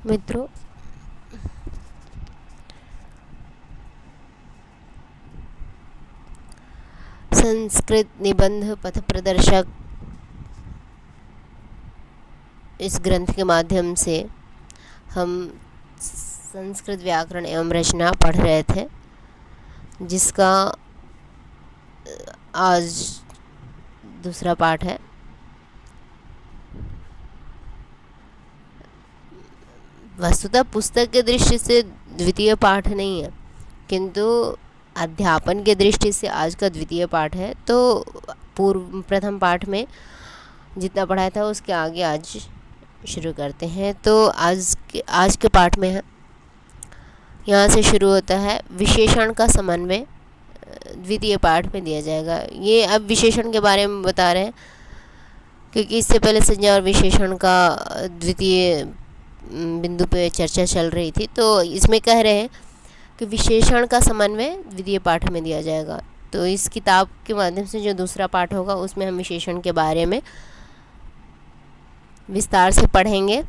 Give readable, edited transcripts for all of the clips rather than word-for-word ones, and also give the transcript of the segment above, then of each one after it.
मित्रों, संस्कृत निबंध पथ प्रदर्शक इस ग्रंथ के माध्यम से हम संस्कृत व्याकरण एवं रचना पढ़ रहे थे, जिसका आज दूसरा पाठ है। वस्तुतः पुस्तक के दृष्टि से द्वितीय पाठ नहीं है, किंतु अध्यापन के दृष्टि से आज का द्वितीय पाठ है। तो प्रथम पाठ में जितना पढ़ाया था उसके आगे आज शुरू करते हैं। तो आज के पाठ में है, यहाँ से शुरू होता है विशेषण का समन्वय। द्वितीय पाठ में दिया जाएगा। ये अब विशेषण के बारे में बता रहे हैं, क्योंकि इससे पहले संज्ञा और विशेषण का द्वितीय बिंदु पे चर्चा चल रही थी। तो इसमें कह रहे हैं कि विशेषण का समन्वय द्वितीय पाठ में दिया जाएगा। तो इस किताब के माध्यम से जो दूसरा पाठ होगा उसमें हम विशेषण के बारे में विस्तार से पढ़ेंगे।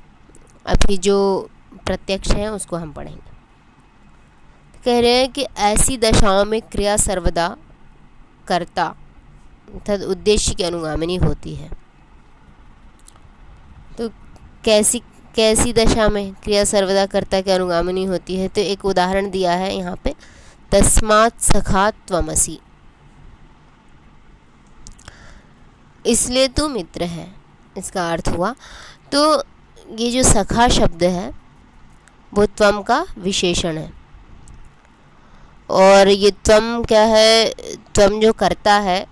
अभी जो प्रत्यक्ष है उसको हम पढ़ेंगे। कह रहे हैं कि ऐसी दशाओं में क्रिया सर्वदा कर्ता तद उद्देश्य की अनुगामिनी होती है। तो कैसी दशा में क्रिया सर्वदा कर्ता की अनुगामिनी होती है? तो एक उदाहरण दिया है यहाँ पे, तस्मात् सखा त्वमसि, इसलिए तू मित्र है, इसका अर्थ हुआ। तो ये जो सखा शब्द है वो त्वम का विशेषण है। और ये त्वम क्या है? त्वम जो करता है,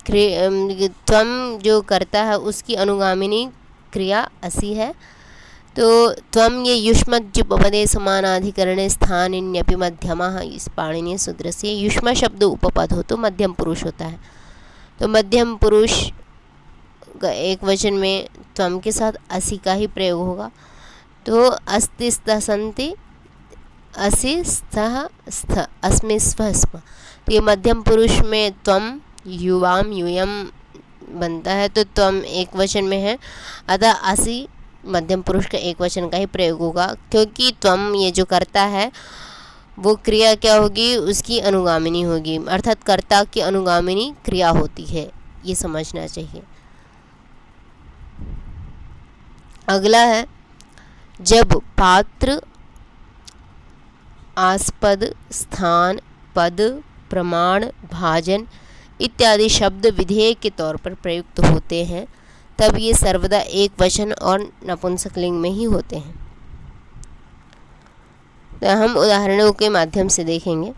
त्वम जो करता है उसकी अनुगामिनी क्रिया असि है। तो त्वम ये युष्मज्जुपपदे समानाधिकरणे स्थानिन्यपि मध्यमः, इस पाणिनीय सूत्र से युष्म शब्द उपपद हो तो मध्यम पुरुष होता है। तो मध्यम पुरुष का एक वचन में त्वम के साथ असि का ही प्रयोग होगा। तो अस्ति स्तः सन्ति, असि स्तः स्थ, अस्मि स्व स्म। तो ये मध्यम पुरुष में त्वम युवाम यूयम बनता है। तो त्वम एक वचन में है, अतः असि मध्यम पुरुष का एक वचन का ही प्रयोग होगा, क्योंकि त्वम ये जो करता है वो क्रिया क्या होगी? उसकी अनुगामिनी होगी, अर्थात कर्ता की अनुगामिनी क्रिया होती है, ये समझना चाहिए। अगला है, जब पात्र, आस्पद, स्थान, पद, प्रमाण, भाजन इत्यादि शब्द विधेय के तौर पर प्रयुक्त होते हैं, तब ये सर्वदा एक वचन और नपुंसकलिंग में ही होते हैं। तो हम उदाहरणों के माध्यम से देखेंगे।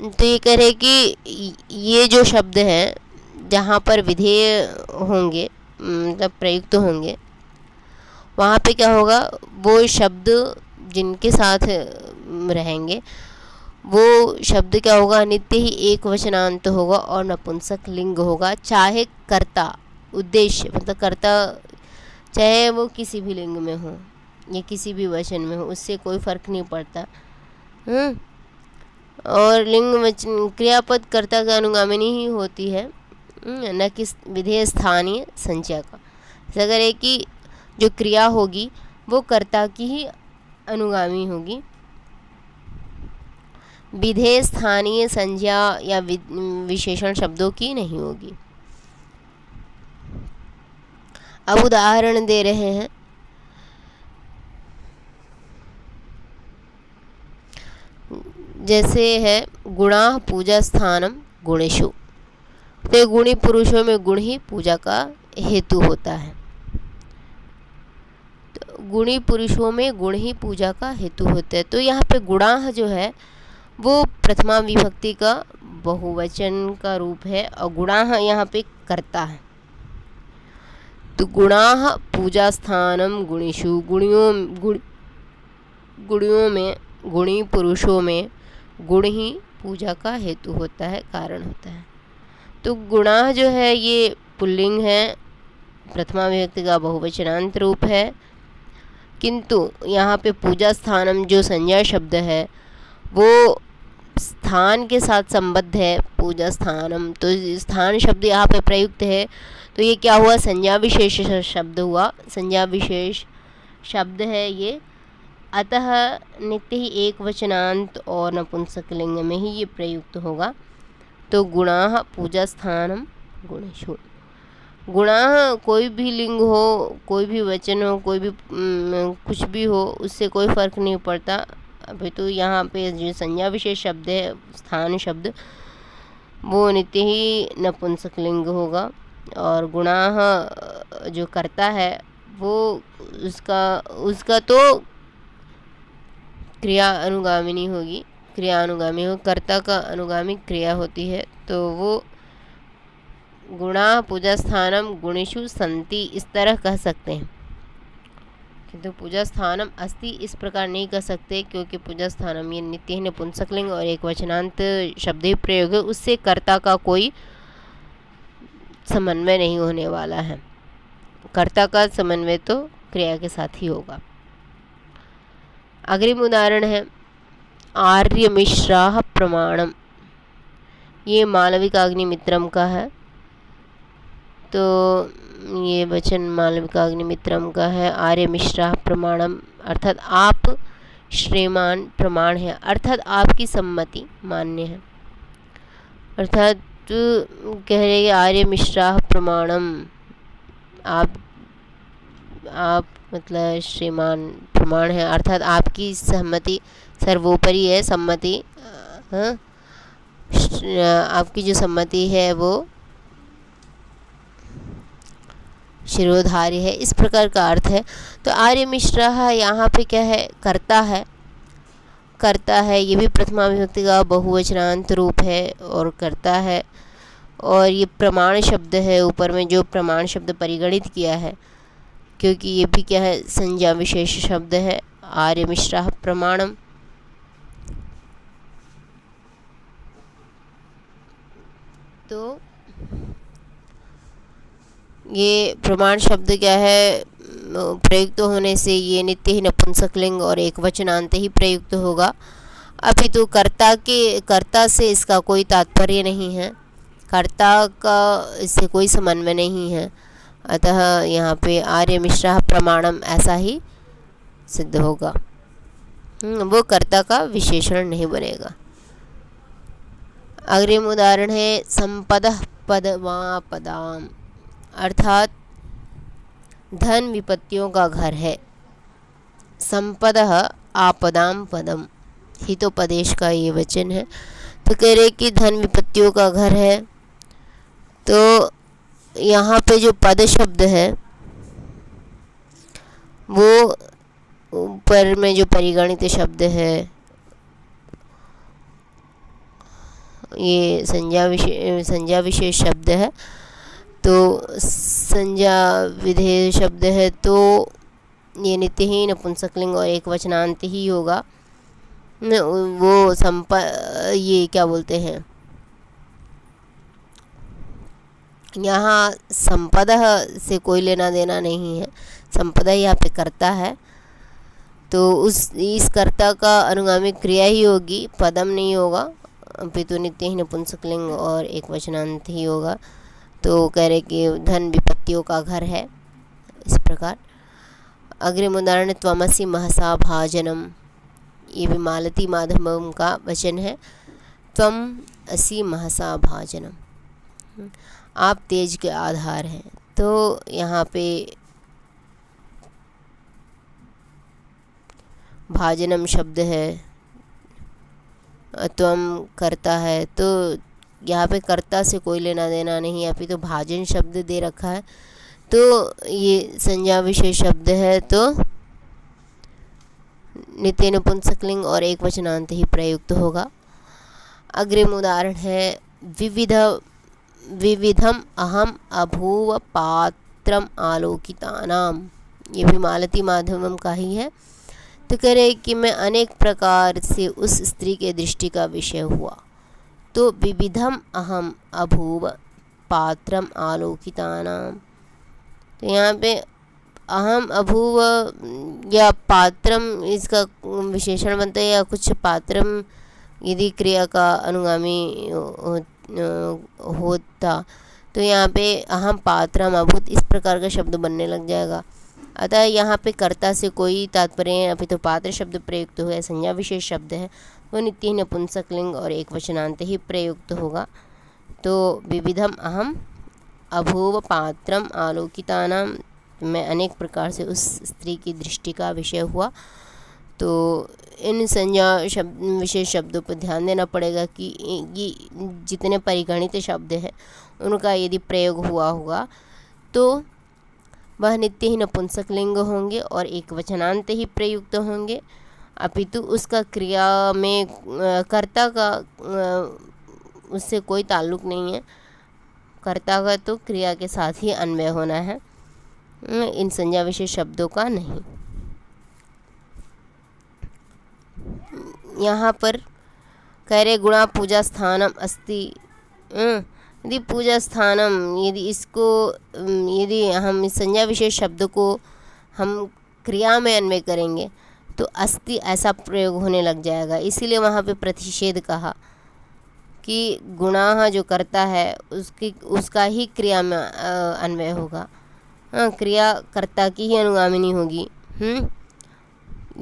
तो ये कह रहे कि ये जो शब्द हैं जहाँ पर विधेय होंगे, मतलब प्रयुक्त होंगे, वहाँ पे क्या होगा? वो शब्द जिनके साथ रहेंगे वो शब्द क्या होगा? नित्य ही एक वचनांत होगा और नपुंसक लिंग होगा, चाहे कर्ता, उद्देश्य मतलब कर्ता चाहे वो किसी भी लिंग में हो या किसी भी वचन में हो, उससे कोई फर्क नहीं पड़ता। और लिंग वचन क्रियापद कर्ता का अनुगामिनी ही होती है, न कि विधेय स्थानीय संज्ञा का। अगर एक कि जो क्रिया होगी वो कर्ता की ही अनुगामी होगी, विधेय स्थानीय संज्ञा या विशेषण शब्दों की नहीं होगी। अब उदाहरण दे रहे हैं। जैसे है गुणा पूजा स्थानम गुणेषु। तो गुणी पुरुषों में गुण ही पूजा का हेतु होता है। तो गुणी पुरुषों में गुण ही पूजा का हेतु होता है। तो यहाँ पे गुणा जो है वो प्रथमा विभक्ति का बहुवचन का रूप है, और गुणाः यहाँ पे कर्ता है। तो गुणाः पूजा स्थानम गुणेषु, गुणियों में, गुणी पुरुषों में गुण ही पूजा का हेतु होता है, कारण होता है। तो गुणाः जो है ये पुल्लिंग है, प्रथमा विभक्ति का बहुवचनांत रूप है, किंतु यहाँ पे पूजा स्थानम जो संज्ञा शब्द है वो स्थान के साथ संबद्ध है पूजा स्थानम, तो स्थान शब्द यहाँ पे प्रयुक्त है, तो ये क्या हुआ, संज्ञा विशेष शब्द हुआ, संज्ञा विशेष शब्द है ये। अतः नित्य ही एक वचनांत और नपुंसकलिंग में ही ये प्रयुक्त होगा। तो गुणाः पूजा स्थानम गुणेषु, गुणाः कोई भी लिंग हो, कोई भी वचन हो, कोई भी कुछ भी हो, उससे कोई फर्क नहीं पड़ता। अभी तो यहाँ पे जो संज्ञा विशेष शब्द है स्थान शब्द, वो नित्य ही नपुंसकलिंग होगा, और गुणाः जो करता है वो उसका तो क्रिया अनुगामिनी होगी, क्रिया अनुगामी हो, कर्ता का अनुगामी क्रिया होती है, तो वो गुणा पूजा स्थानम गुणेषु संति इस तरह कह सकते हैं। किंतु पूजा स्थानम अस्ति इस प्रकार नहीं कह सकते, क्योंकि पूजा स्थानम ये नित्य ही नपुंसकलिंग और एक वचनांत शब्द ही प्रयोग है, उससे कर्ता का कोई समन्वय नहीं होने वाला है। कर्ता का समन्वय तो क्रिया के साथ ही होगा। अग्रिम उदाहरण है आर्य मिश्राः प्रमाणम, ये मालविकाग्निमित्रम का है। तो ये वचन मालविकाग्निमित्रम का है, आर्य मिश्राः प्रमाणम, अर्थात आप श्रीमान प्रमाण है, अर्थात आपकी सम्मति मान्य है। अर्थात कह रहे आर्य मिश्राः प्रमाणम, आप मतलब श्रीमान प्रमाण है, अर्थात आपकी सहमति सर्वोपरि है, सम्मति आपकी जो सम्मति है वो शिरोधार्य है, इस प्रकार का अर्थ है। तो आर्य मिश्राः यहाँ पे क्या है, करता है, करता है, ये भी प्रथमा विभक्ति का बहुवचनांत रूप है और करता है, और ये प्रमाण शब्द है, ऊपर में जो प्रमाण शब्द परिगणित किया है, क्योंकि ये भी क्या है, संज्ञा विशेष शब्द है, आर्य मिश्राः प्रमाणम। तो ये प्रमाण शब्द क्या है, प्रयुक्त होने से ये नित्य ही नपुंसकलिंग और एक वचनांत ही प्रयुक्त होगा। अपितु कर्ता से इसका कोई तात्पर्य नहीं है, कर्ता का इससे कोई समन्वय नहीं है, अतः यहाँ पे आर्य मिश्राः प्रमाणम ऐसा ही सिद्ध होगा, वो कर्ता का विशेषण नहीं बनेगा। अग्रिम उदाहरण है संपदः पदमापदाम, अर्थात धन विपत्तियों का घर है। संपदः आपदाम पदम, हितोपदेश का ये वचन है। तो कह रहे कि धन विपत्तियों का घर है, तो यहाँ पे जो पद शब्द है वो ऊपर में जो परिगणित शब्द है ये संज्ञा विशेष शब्द है, तो संज्ञा विधेय शब्द है, तो ये नित्य ही नपुंसकलिंग और एक वचनांत ही होगा। वो ये क्या बोलते हैं, यहाँ संपदा से कोई लेना देना नहीं है, संपदा यहाँ पे करता है, तो इस कर्ता का अनुगामी क्रिया ही होगी, पदम नहीं होगा, अपितु नित्य ही नपुंसकलिंग और एक वचनांत ही होगा। तो कह रहे कि धन विपत्तियों का घर है, इस प्रकार। अग्रिम उदाहरण त्वमसि महसा भाजनम, ये भी मालती माधवम का वचन है। त्वम असि महसा भाजनम, आप तेज के आधार हैं। तो यहाँ पे भाजनम शब्द है, त्वम करता है, तो यहाँ पे कर्ता से कोई लेना देना नहीं है, अभी तो भाजन शब्द दे रखा है, तो ये संज्ञा विशेष शब्द है, तो नित्य नपुंसकलिंग और एक वचनांत ही प्रयुक्त होगा। अग्रिम उदाहरण है विविधम अहम अभूव पात्रम आलोकितानाम, ये भी मालती माधवम का ही है। तो कह रहे कि मैं अनेक प्रकार से उस स्त्री के दृष्टि का विषय हुआ। तो विविधम अहम अभूव पात्रम आलोकितानाम, तो यहाँ पे अहम अभूव या पात्रम इसका विशेषण बनता है, या कुछ पात्रम यदि क्रिया का अनुगामी होता तो यहाँ पे अहम पात्रम अभूत इस प्रकार का शब्द बनने लग जाएगा। अतः यहाँ पे कर्ता से कोई तात्पर्य अभी तो पात्र शब्द प्रयुक्त हुआ है, संज्ञा विशेष शब्द है, वो नित्य नपुंसक लिंग और एक वचनांत ही प्रयुक्त होगा। तो विविधम अहम अभूव पात्रम आलोकितानाम में अनेक प्रकार से उस स्त्री की दृष्टि का विषय हुआ। तो इन संज्ञा शब्द विशेष शब्दों पर ध्यान देना पड़ेगा कि ये जितने परिगणित शब्द हैं उनका यदि प्रयोग हुआ होगा तो वह नित्य ही नपुंसक लिंग होंगे और एक वचनांत ही प्रयुक्त होंगे, अपितु उसका क्रिया में कर्ता का उससे कोई ताल्लुक नहीं है। कर्ता का तो क्रिया के साथ ही अन्वय होना है, इन संज्ञा विशेष शब्दों का नहीं। यहाँ पर कह रहे गुणा पूजा स्थानम अस्ति, यदि पूजा स्थानम यदि इसको यदि हम इस संज्ञा विशेष शब्द को हम क्रिया में अन्वय करेंगे तो अस्ति ऐसा प्रयोग होने लग जाएगा। इसीलिए वहाँ पे प्रतिषेध कहा कि गुणा जो करता है उसका ही क्रिया में अन्वय होगा, क्रिया कर्ता की ही अनुगामिनी होगी।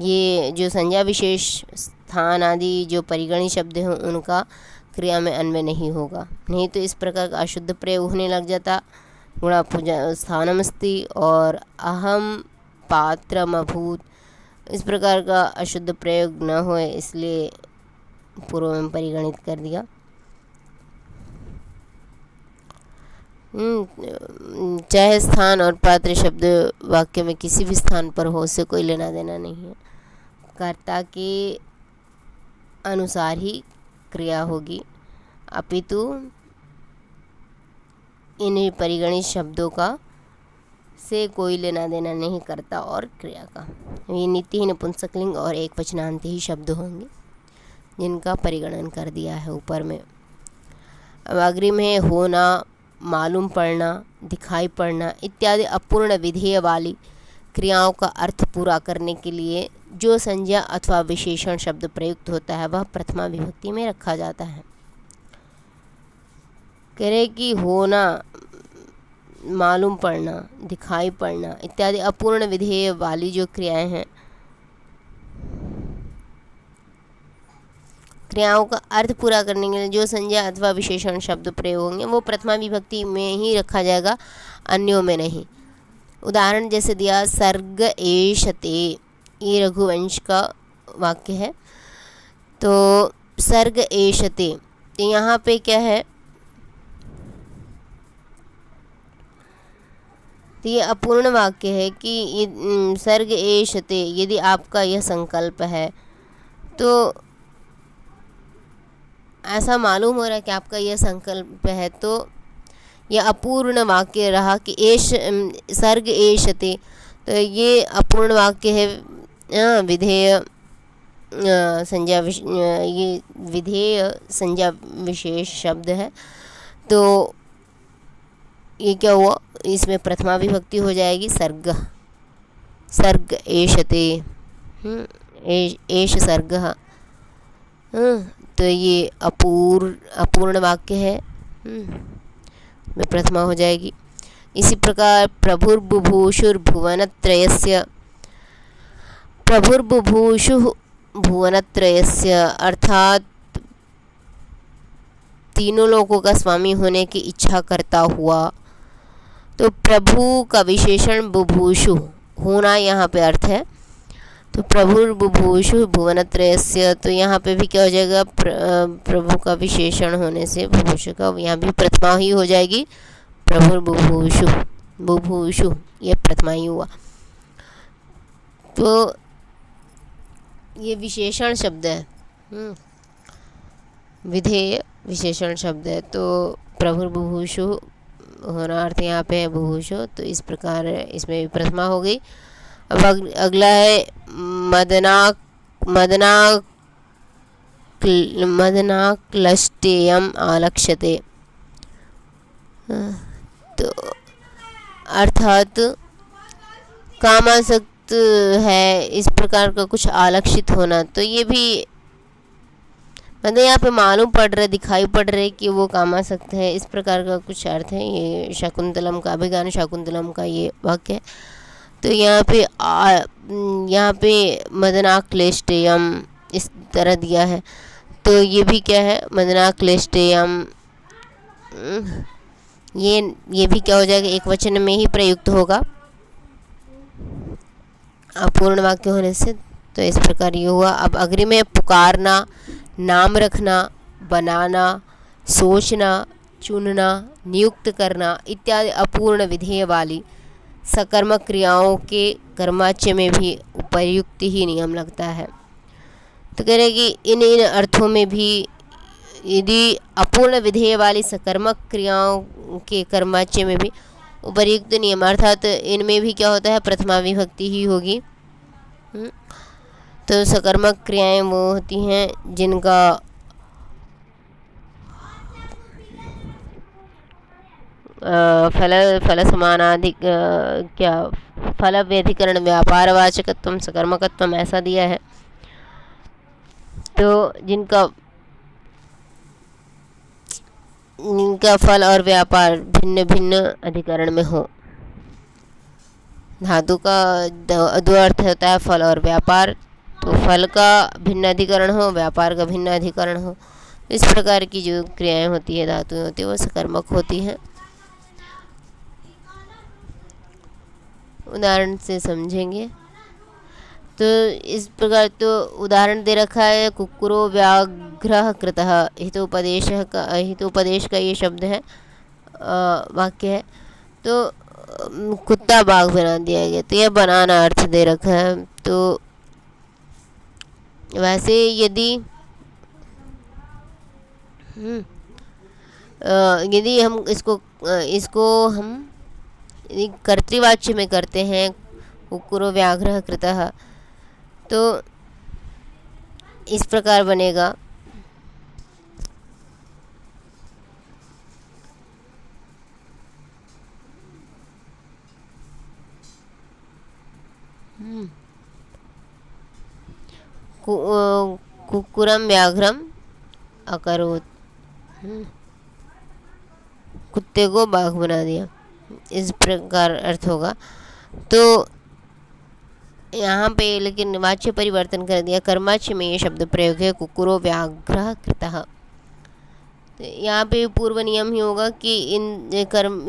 ये जो संज्ञा विशेष स्थान आदि जो परिगणित शब्द हैं उनका क्रिया में अन्वय नहीं होगा, नहीं तो इस प्रकार का अशुद्ध प्रयोग होने लग जाता। गुणा पूजा स्थानमस्ति और अहम पात्रम अभूत इस प्रकार का अशुद्ध प्रयोग न होए इसलिए पूर्व में परिगणित कर दिया। चाहे स्थान और पात्र शब्द वाक्य में किसी भी स्थान पर हो उससे कोई लेना देना नहीं है, कर्ता के अनुसार ही क्रिया होगी, अपितु इन परिगणित शब्दों का से कोई लेना देना नहीं करता और क्रिया का। ये नित्य ही नपुंसक लिंग और एक वचनांत ही शब्द होंगे जिनका परिगणन कर दिया है ऊपर में। अब अग्रिम है होना, मालूम पड़ना, दिखाई पड़ना इत्यादि अपूर्ण विधेय वाली क्रियाओं का अर्थ पूरा करने के लिए जो संज्ञा अथवा विशेषण शब्द प्रयुक्त होता है वह प्रथमा विभक्ति में रखा जाता है। कह रहे कि होना, मालूम पड़ना, दिखाई पड़ना इत्यादि अपूर्ण विधेय वाली जो क्रियाएं हैं, क्रियाओं का अर्थ पूरा करने के लिए जो संज्ञा अथवा विशेषण शब्द प्रयोग होंगे वो प्रथमा विभक्ति में ही रखा जाएगा, अन्यों में नहीं। उदाहरण जैसे दिया सर्ग एषते, ये रघुवंश का वाक्य है। तो सर्ग एषते, तो यहाँ पे क्या है, तो ये अपूर्ण वाक्य है कि ये सर्ग एषते यदि आपका यह संकल्प है तो ऐसा मालूम हो रहा है कि आपका यह संकल्प है, तो यह अपूर्ण वाक्य रहा कि एष सर्ग एषते, तो ये अपूर्ण वाक्य है। विधेय संज्ञा ये विधेय संज्ञा विशेष शब्द है, तो ये क्या हुआ, इसमें प्रथमा विभक्ति हो जाएगी सर्ग, सर्ग एषते, एष सर्ग, तो ये अपूर्ण वाक्य है, में प्रथमा हो जाएगी। इसी प्रकार प्रभुर्बुभूषुर्भुवनत्रयस्य, प्रभुर्बुभूषु भुवनत्रयस्य अर्थात तीनों लोगों का स्वामी होने की इच्छा करता हुआ, तो प्रभु का विशेषण बुभूषु होना यहाँ पे अर्थ है। तो प्रभुर्बुभूषु भुवनत्रयस्य, तो यहाँ पे भी क्या हो जाएगा, प्रभु का विशेषण होने से बुभूषु का यहाँ भी प्रथमा ही हो जाएगी, प्रभुर्बुभूषु बुभूषु ये प्रथमा ही हुआ। तो ये विशेषण शब्द है, विधेय विशेषण शब्द है, तो प्रभुर्बुभूषु होना अर्थ यहाँ पे है बुभूषु, तो इस प्रकार इसमें भी प्रथमा हो गई। अब अगला है मदनाक्लष्टेयम आलक्ष्यते, तो अर्थात कामासक्त है, इस प्रकार का कुछ आलक्षित होना, तो ये भी मतलब यहाँ पे मालूम पड़ रहा है, दिखाई पड़ रहा है कि वो काम आ सकते हैं, इस प्रकार का कुछ अर्थ है। ये शाकुंतलम का, अभिज्ञान शाकुंतलम का ये वाक्य है। तो यहाँ पे मदनाक्लेष्टेयम इस तरह दिया है, तो ये भी क्या है, मदनाक्लेष्टेयम। ये भी क्या हो जाएगा, एक वचन में ही प्रयुक्त होगा अपूर्ण वाक्य होने से। तो इस प्रकार ये हुआ। अब अग्रि में पुकारना, नाम रखना, बनाना, सोचना, चुनना, नियुक्त करना इत्यादि अपूर्ण विधेय वाली सकर्मक क्रियाओं के कर्माच्य में भी उपर्युक्त ही नियम लगता है। तो कह रहे कि इन अर्थों में भी यदि अपूर्ण विधेय वाली सकर्मक क्रियाओं के कर्माच्य में भी उपर्युक्त नियम, अर्थात इनमें भी क्या होता है, प्रथमा विभक्ति ही होगी। तो सकर्मक क्रियाएं वो होती हैं जिनका फल समानाधिक क्या फल व्यधिकरण व्यापारवाचकत्व सकर्मकत्व ऐसा दिया है। तो जिनका फल और व्यापार भिन्न भिन्न अधिकरण में हो। धातु का दो अर्थ होता है, फल और व्यापार। तो फल का भिन्न अधिकरण हो, व्यापार का भिन्न अधिकरण हो, इस प्रकार की जो क्रियाएं होती है, धातुएं होती है, वो सकर्मक होती हैं। उदाहरण से समझेंगे। तो इस प्रकार तो उदाहरण दे रखा है, कुक्कुरो व्याघ्रः कृतः, हितोपदेश का ये शब्द है, वाक्य है। तो कुत्ता बाघ बना दिया गया, तो यह बनाना अर्थ दे रखा है। तो वैसे यदि हम इसको हम कर्तृवाच्य में करते हैं, कुक्कुरो व्याघ्रः कृतः, तो इस प्रकार बनेगा। कुक्कुरम व्याघ्रम अकरोत्, कुत्ते को बाघ बना दिया, इस प्रकार अर्थ होगा। तो यहाँ पे लेकिन वाच्य परिवर्तन कर दिया, कर्माच्य में ये शब्द प्रयोग है, कुक्कुरो व्याघ्रः कृतः। तो यहाँ पे पूर्व नियम ही होगा कि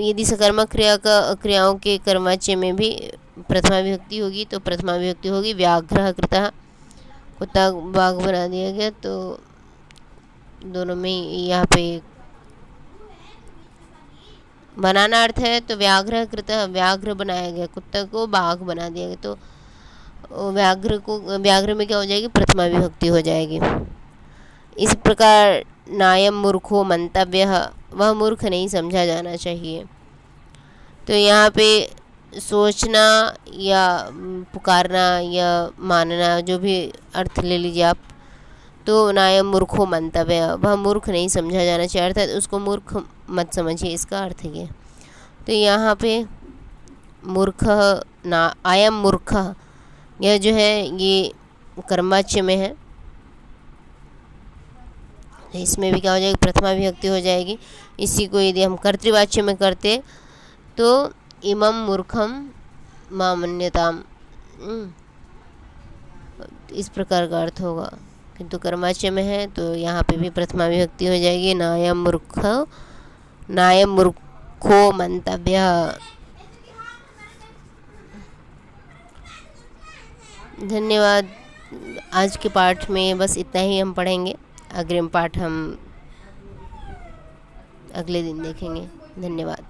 यदि सकर्मक क्रियाओं के कर्माच्य में भी प्रथमा विभक्ति होगी, तो प्रथमा विभक्ति होगी व्याघ्रः कृतः, कुत्ता बाघ बना दिया गया। तो दोनों में यहाँ पे बनाना अर्थ है, तो व्याघ्रः कृतः व्याघ्र बनाया गया, कुत्ता को बाघ बना दिया गया। तो व्याघ्र में क्या हो जाएगी, प्रथमा विभक्ति हो जाएगी। इस प्रकार नायम मूर्खो मंतव्यः, वह मूर्ख नहीं समझा जाना चाहिए। तो यहाँ पे सोचना या पुकारना या मानना, जो भी अर्थ ले लीजिए आप, तो नायम मूर्खो मंतव्य, वह मूर्ख नहीं समझा जाना चाहिए, अर्थात उसको मूर्ख मत समझिए, इसका अर्थ ये। तो यहाँ पे मूर्ख ना आयम मूर्ख, यह जो है ये कर्माच्य में है, इसमें भी क्या हो जाएगी, प्रथमा विभक्ति हो जाएगी। इसी को यदि हम कर्तृवाच्य में करते तो इमं मूर्खम मामन्यताम, इस प्रकार का अर्थ होगा। किंतु कर्माच्य में है तो यहाँ पे भी प्रथमा विभक्ति हो जाएगी, नायम मूर्खो मंतव्य। धन्यवाद। आज के पाठ में बस इतना ही हम पढ़ेंगे, अग्रिम पाठ हम अगले दिन देखेंगे। धन्यवाद।